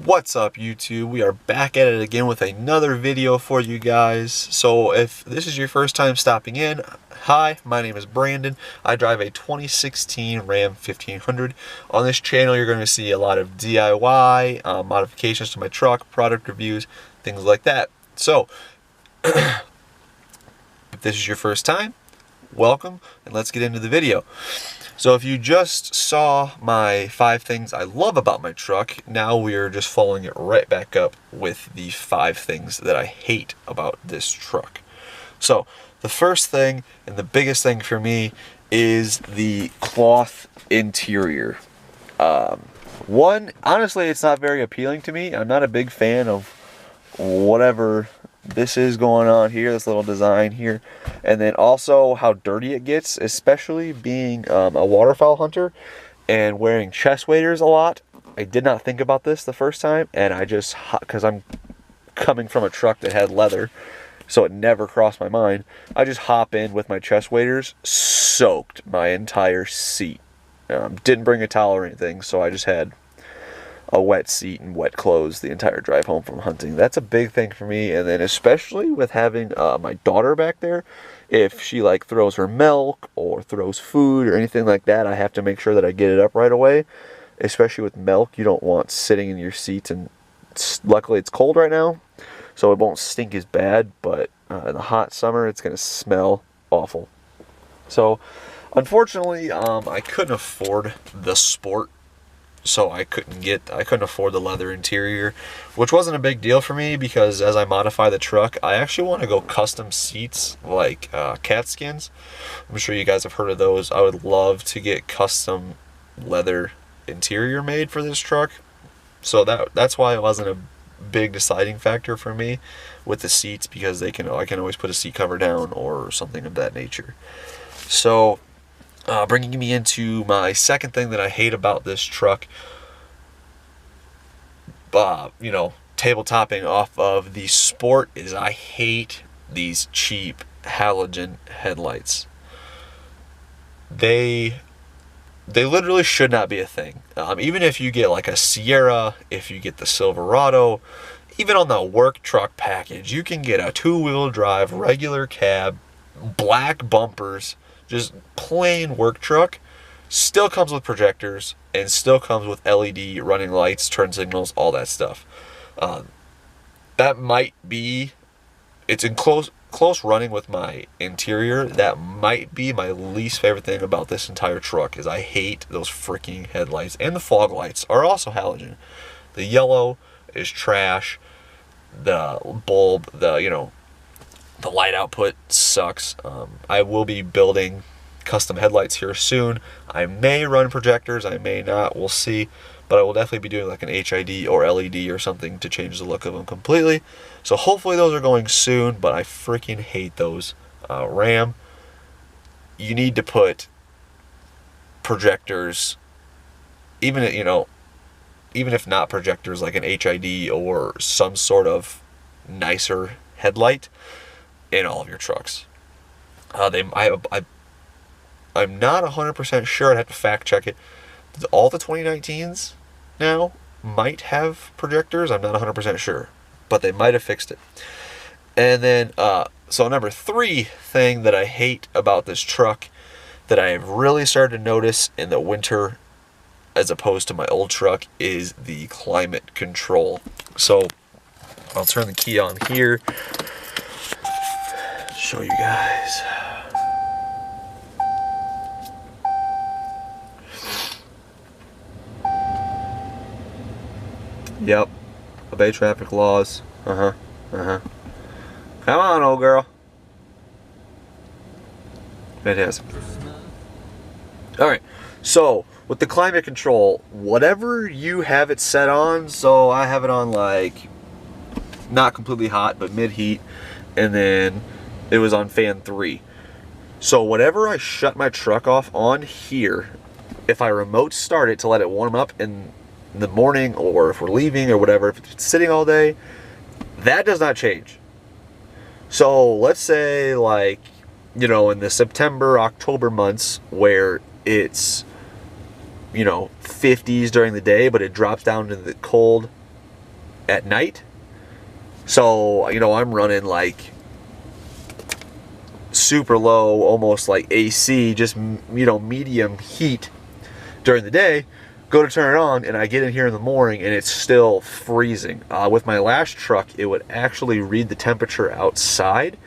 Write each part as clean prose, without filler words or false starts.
What's up, YouTube? We are back at it again with another video for you guys. So if this is your first time stopping in, hi, my name is Brandon. I drive a 2016 Ram 1500. On this channel you're going to see a lot of DIY, modifications to my truck, product reviews, things like that. So if this is your first time, welcome, and let's get into the video. So if you just saw my 5 things I love about my truck, now we are just following it right back up with the 5 things that I hate about this truck. So the first thing and the biggest thing for me is the cloth interior. One, honestly, it's not very appealing to me. I'm not a big fan of whatever this is going on here, this little design here, and then also how dirty it gets, especially being a waterfowl hunter and wearing chest waders a lot. I did not think about this the first time, and I just, because I'm coming from a truck that had leather, so it never crossed my mind, I just hop in with my chest waders, soaked my entire seat. Didn't bring a towel or anything, so I just had a wet seat and wet clothes the entire drive home from hunting. That's a big thing for me. And then especially with having my daughter back there, if she like throws her milk or throws food or anything like that, I have to make sure that I get it up right away. Especially with milk, you don't want sitting in your seat, and luckily it's cold right now, so it won't stink as bad, but in the hot summer it's going to smell awful. So unfortunately, I couldn't afford the Sport, so I couldn't afford the leather interior, which wasn't a big deal for me because as I modify the truck, I actually want to go custom seats like cat skins. I'm sure you guys have heard of those. I would love to get custom leather interior made for this truck. So that's why it wasn't a big deciding factor for me with the seats, because I can always put a seat cover down or something of that nature. So bringing me into my second thing that I hate about this truck, tabletopping off of the Sport, is I hate these cheap halogen headlights. They literally should not be a thing. Even if you get like a Sierra, if you get the Silverado, even on the work truck package, you can get a 2-wheel drive, regular cab, black bumpers, just plain work truck, still comes with projectors and still comes with LED running lights, turn signals, all that stuff. That might be, it's in close running with my interior. That might be my least favorite thing about this entire truck, is I hate those freaking headlights. And the fog lights are also halogen. The yellow is trash. The bulb, the light output sucks. I will be building custom headlights here soon. I may run projectors, I may not, we'll see. But I will definitely be doing like an HID or LED or something to change the look of them completely. So hopefully those are going soon, but I freaking hate those. Ram, you need to put projectors, even if not projectors, like an HID or some sort of nicer headlight in all of your trucks. I'm not 100% sure. I'd have to fact check it. All the 2019s now might have projectors. I'm not 100% sure, but they might have fixed it. And then, so number 3 thing that I hate about this truck that I have really started to notice in the winter as opposed to my old truck is the climate control. So I'll turn the key on here, show you guys. Yep, obey traffic laws. Come on, old girl. Fantastic. Alright, so with the climate control, whatever you have it set on, so I have it on like not completely hot but mid-heat, and then it was on fan 3. So whatever I shut my truck off on here, if I remote start it to let it warm up in the morning, or if we're leaving or whatever, if it's sitting all day, that does not change. So let's say like, in the September, October months where it's, 50s during the day, but it drops down to the cold at night. So, you know, I'm running like super low, almost like AC, just, you know, medium heat during the day. Go to turn it on, and I get in here in the morning, and it's still freezing. With my last truck, it would actually read the temperature outside,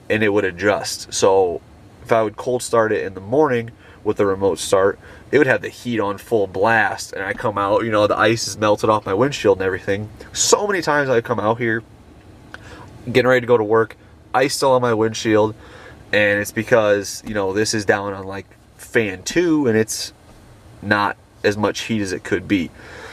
and it would adjust. So if I would cold start it in the morning with the remote start, it would have the heat on full blast, and I come out, you know, the ice is melted off my windshield and everything. So many times I come out here, getting ready to go to work, ice still on my windshield, and it's because, you know, this is down on like fan 2, and it's not as much heat as it could be.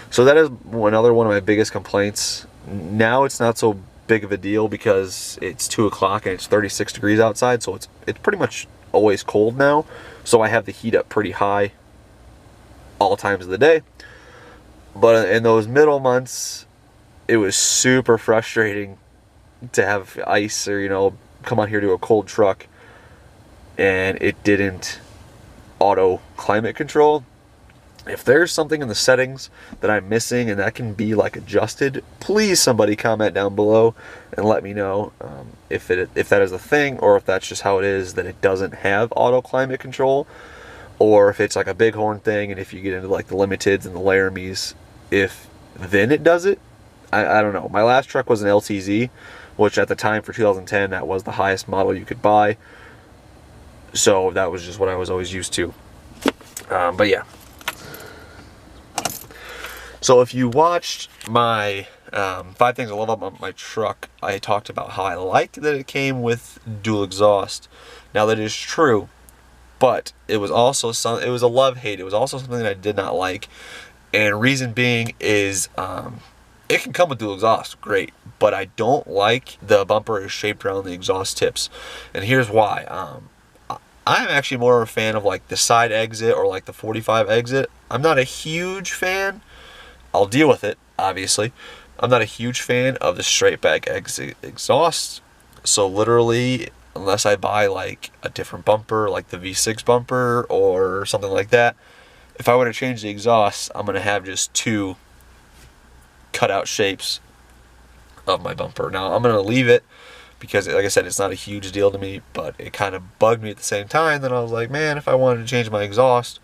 So that is another one of my biggest complaints. Now it's not so big of a deal because it's 2 o'clock and it's 36 degrees outside, so it's pretty much always cold now. So I have the heat up pretty high all times of the day. But in those middle months, it was super frustrating to have ice, or, you know, come out here to a cold truck and it didn't auto climate control. If there's something in the settings that I'm missing and that can be like adjusted, please somebody comment down below and let me know if that is a thing, or if that's just how it is that it doesn't have auto climate control, or if it's like a bighorn thing, and if you get into like the limiteds and the Laramies, if then it does it. I don't know. My last truck was an LTZ, which at the time for 2010, that was the highest model you could buy. So that was just what I was always used to. But yeah. So if you watched my 5 things I love about my truck, I talked about how I like that it came with dual exhaust. Now that is true, but it was also it was a love-hate. It was also something that I did not like, and reason being is it can come with dual exhaust, great, but I don't like the bumper is shaped around the exhaust tips, and here's why. I'm actually more of a fan of like the side exit or like the 45 exit. I'm not a huge fan. I'll deal with it, obviously. I'm not a huge fan of the straight back exit exhaust. So literally, unless I buy like a different bumper, like the V6 bumper or something like that, if I were to change the exhaust, I'm going to have just 2 cutout shapes of my bumper. Now, I'm going to leave it because, like I said, it's not a huge deal to me, but it kind of bugged me at the same time. Then I was like, man, if I wanted to change my exhaust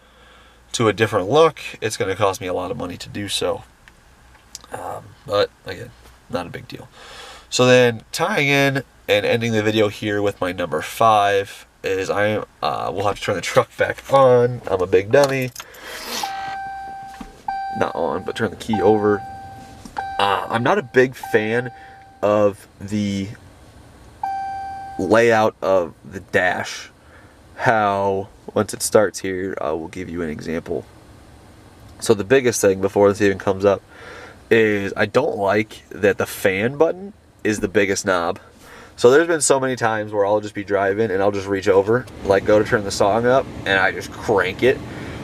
to a different look, it's going to cost me a lot of money to do so. But again, not a big deal. So then tying in and ending the video here with my number 5 is we'll have to turn the truck back on. I'm a big dummy. Not on, but turn the key over. I'm not a big fan of the layout of the dash. How once it starts here, I will give you an example. So the biggest thing before this even comes up is I don't like that the fan button is the biggest knob. So there's been so many times where I'll just be driving and I'll just reach over, like go to turn the song up, and I just crank it,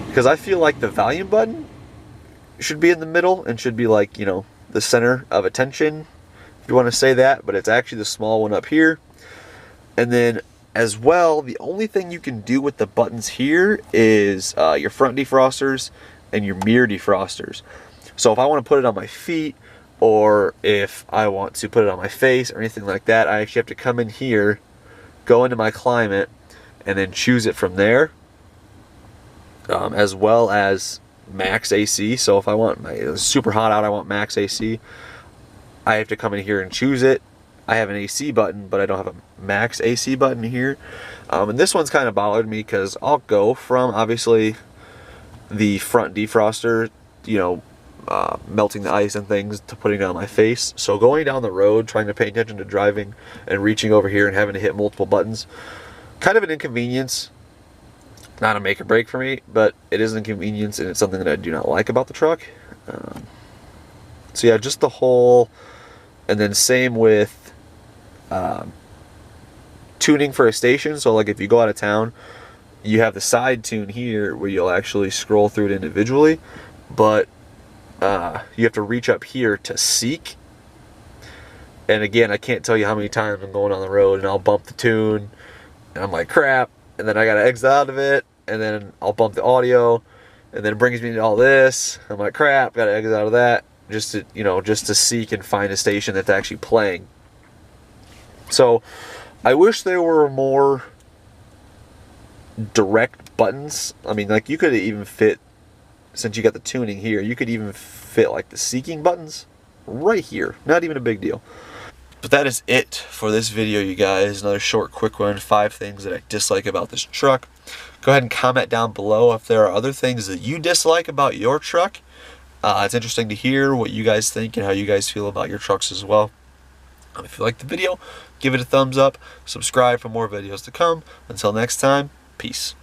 because I feel like the volume button should be in the middle and should be like, you know, the center of attention, if you want to say that, but it's actually the small one up here. And then as well, the only thing you can do with the buttons here is your front defrosters and your mirror defrosters. So if I want to put it on my feet, or if I want to put it on my face or anything like that, I actually have to come in here, go into my climate, and then choose it from there, as well as max AC. So if I want it's super hot out, I want max AC, I have to come in here and choose it. I have an AC button, but I don't have a max AC button here. And this one's kind of bothered me because I'll go from obviously the front defroster, you know, melting the ice and things, to putting it on my face. So going down the road, trying to pay attention to driving and reaching over here and having to hit multiple buttons, kind of an inconvenience. Not a make or break for me, but it is an inconvenience, and it's something that I do not like about the truck. So yeah, just the whole, and then same with tuning for a station. So like if you go out of town, you have the side tune here where you'll actually scroll through it individually, but you have to reach up here to seek. And again, I can't tell you how many times I'm going on the road and I'll bump the tune and I'm like, crap, and then I gotta exit out of it, and then I'll bump the audio, and then it brings me to all this. I'm like, crap, gotta exit out of that. just to, you know, just to seek and find a station that's actually playing. So I wish there were more direct buttons. I mean, like, you could even fit, since you got the tuning here, you could even fit like the seeking buttons right here. Not even a big deal. But that is it for this video, you guys. Another short, quick one. 5 things that I dislike about this truck. Go ahead and comment down below if there are other things that you dislike about your truck. It's interesting to hear what you guys think and how you guys feel about your trucks as well. If you liked the video, give it a thumbs up. Subscribe for more videos to come. Until next time, peace.